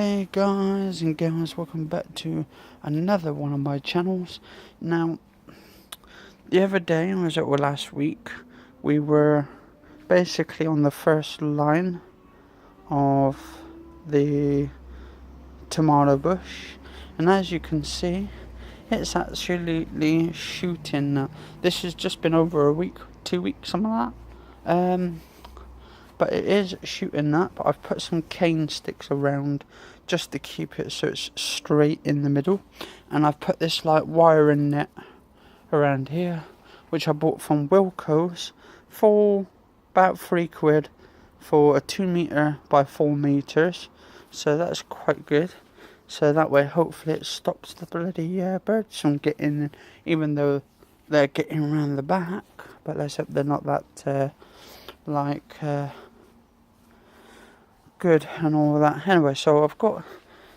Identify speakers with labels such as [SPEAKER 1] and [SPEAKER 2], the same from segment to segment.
[SPEAKER 1] Hey guys and girls, welcome back to another one of my channels. Now, the other day, last week, we were basically on the first line of the tomato bush, and as you can see, it's actually shooting now. This has just been over a week, 2 weeks, something like that. But it is shooting that, but I've put some cane sticks around just to keep it so it's straight in the middle. And I've put this like wiring net around here, which I bought from Wilco's for about £3 for a 2 metre by 4 metres. So that's quite good. So that way hopefully it stops the bloody birds from getting in, even though they're getting around the back. But let's hope they're not that good and all that. Anyway, so I've got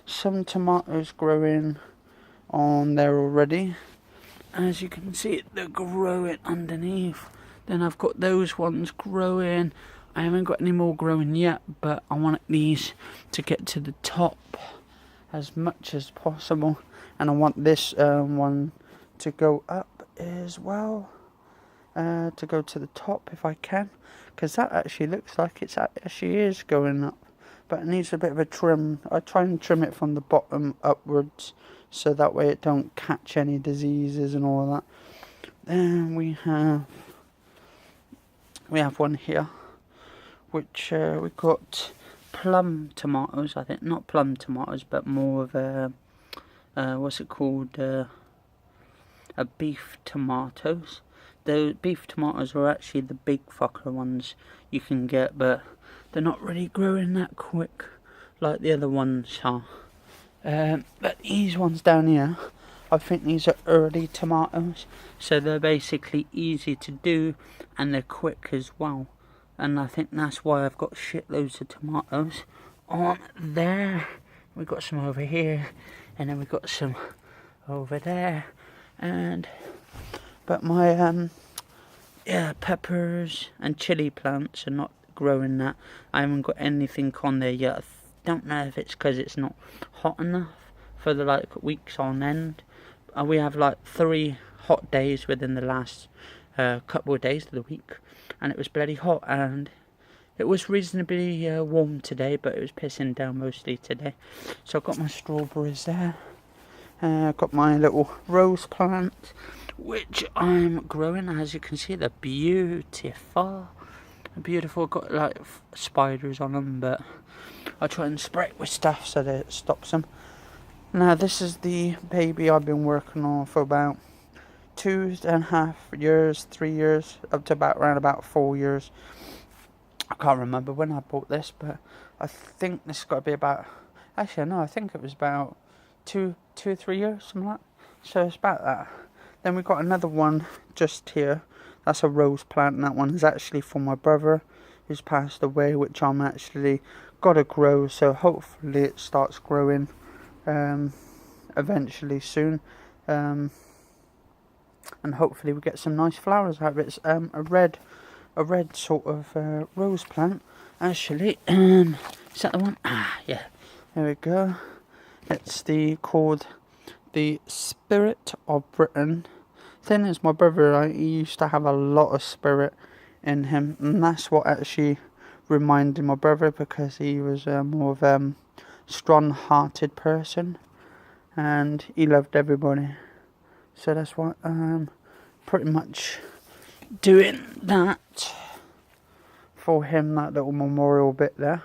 [SPEAKER 1] some tomatoes growing on there already. As you can see, they're growing underneath. Then I've got those ones growing. I haven't got any more growing yet, but I want these to get to the top as much as possible. And I want this one to go up as well, to go to the top if I can, because that actually looks like it actually is going up. But it needs a bit of a trim. I try and trim it from the bottom upwards, so that way it don't catch any diseases and all that. Then we have one here, which we got plum tomatoes. I think not plum tomatoes, but more of a what's it called? A beef tomatoes. The beef tomatoes are actually the big fucker ones you can get, but they're not really growing that quick like the other ones are. But these ones down here, I think these are early tomatoes, so they're basically easy to do and they're quick as well. And I think that's why I've got shitloads of tomatoes on there. We've got some over here, and then we've got some over there. But my peppers and chili plants are not growing that. I haven't got anything on there yet. I don't know if it's because it's not hot enough for the weeks on end. We have 3 hot days within the last couple of days of the week, and it was bloody hot, and it was reasonably warm today, but it was pissing down mostly today. So I've got my strawberries there. I've got my little rose plant, which I'm growing. As you can see, they're beautiful. I've got spiders on them, but I try and spray it with stuff so that it stops them. Now this is the baby I've been working on for about 2.5 years, 3 years, up to around about 4 years. I can't remember when I bought this, but I think this has got to be about, actually no, I think it was about 2 or 3 years, something like that. So it's about that. Then we've got another one just here. That's a rose plant, and that one is actually for my brother who's passed away, which I'm actually got to grow, so hopefully it starts growing eventually soon, and hopefully we get some nice flowers out of it. It's a red sort of rose plant actually. Is that the one? Yeah, there we go. It's called the Spirit of Britain. Thing is, my brother, he used to have a lot of spirit in him, and that's what actually reminded my brother, because he was more of a strong-hearted person, and he loved everybody. So that's why I'm pretty much doing that for him, that little memorial bit there.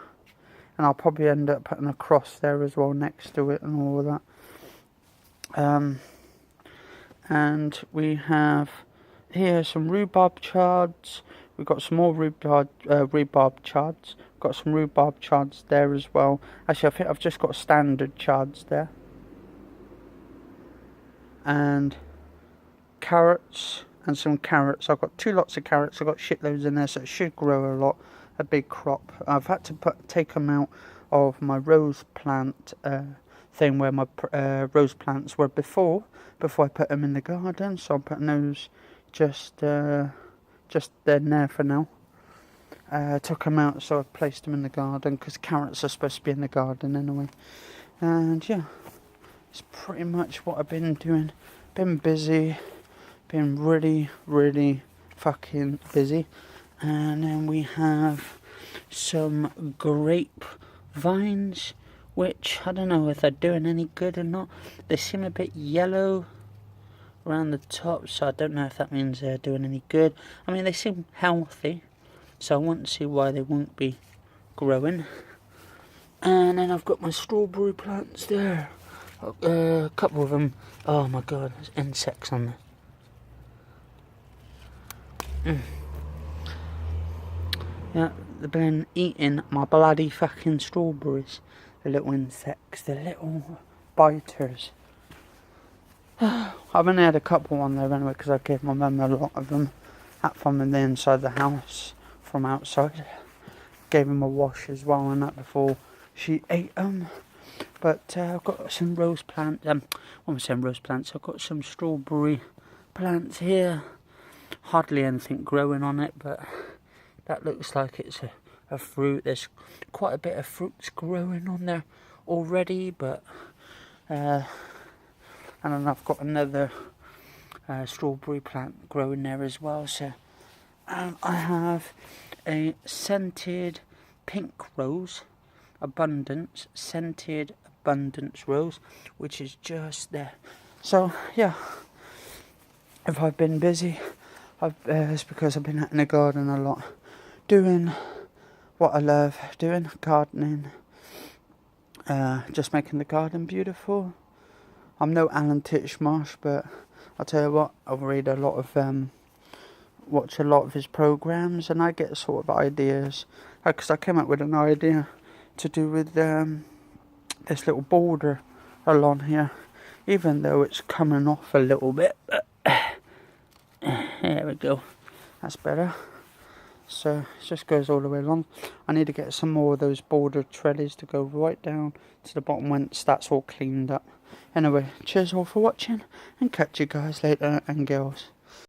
[SPEAKER 1] And I'll probably end up putting a cross there as well next to it and all of that. And we have here some rhubarb chards. We've got some more rhubarb chards. Got some rhubarb chards there as well. Actually, I think I've just got standard chards there. And carrots and some carrots. I've got 2 lots of carrots. I've got shitloads in there, so it should grow a lot. A big crop. I've had to take them out of my rose plant thing where my rose plants were before I put them in the garden, so I'm putting those just in there for now. took them out, so I placed them in the garden, because carrots are supposed to be in the garden anyway. And yeah, it's pretty much what I've been doing. Been busy, been really fucking busy. And then we have some grape vines, which I don't know if they're doing any good or not. They seem a bit yellow around the top, so I don't know if that means they're doing any good. I mean, they seem healthy, so I won't see why they won't be growing. And then I've got my strawberry plants there. A couple of them. Oh my god, there's insects on there. Yeah, they've been eating my bloody fucking strawberries. The little insects, the little biters. I've only had a couple on there anyway, because I gave my mum a lot of them from the inside the house, from outside. Gave them a wash as well and that before she ate them. But I've got some rose plants. What am I saying, rose plants? I've got some strawberry plants here. Hardly anything growing on it, but that looks like it's a fruit. There's quite a bit of fruits growing on there already, but and then I've got another strawberry plant growing there as well. So I have a scented pink rose, abundance, scented abundance rose, which is just there. So yeah, if I've been busy, it's because I've been out in the garden a lot, doing what I love doing, gardening, just making the garden beautiful. I'm no Alan Titchmarsh, but I'll tell you what, I'll read a lot of, watch a lot of his programs, and I get sort of ideas, because I came up with an idea to do with this little border along here, even though it's coming off a little bit. There we go, that's better. So it just goes all the way along. I need to get some more of those border trellies to go right down to the bottom once that's all cleaned up. Anyway, cheers all for watching, and catch you guys later, and girls.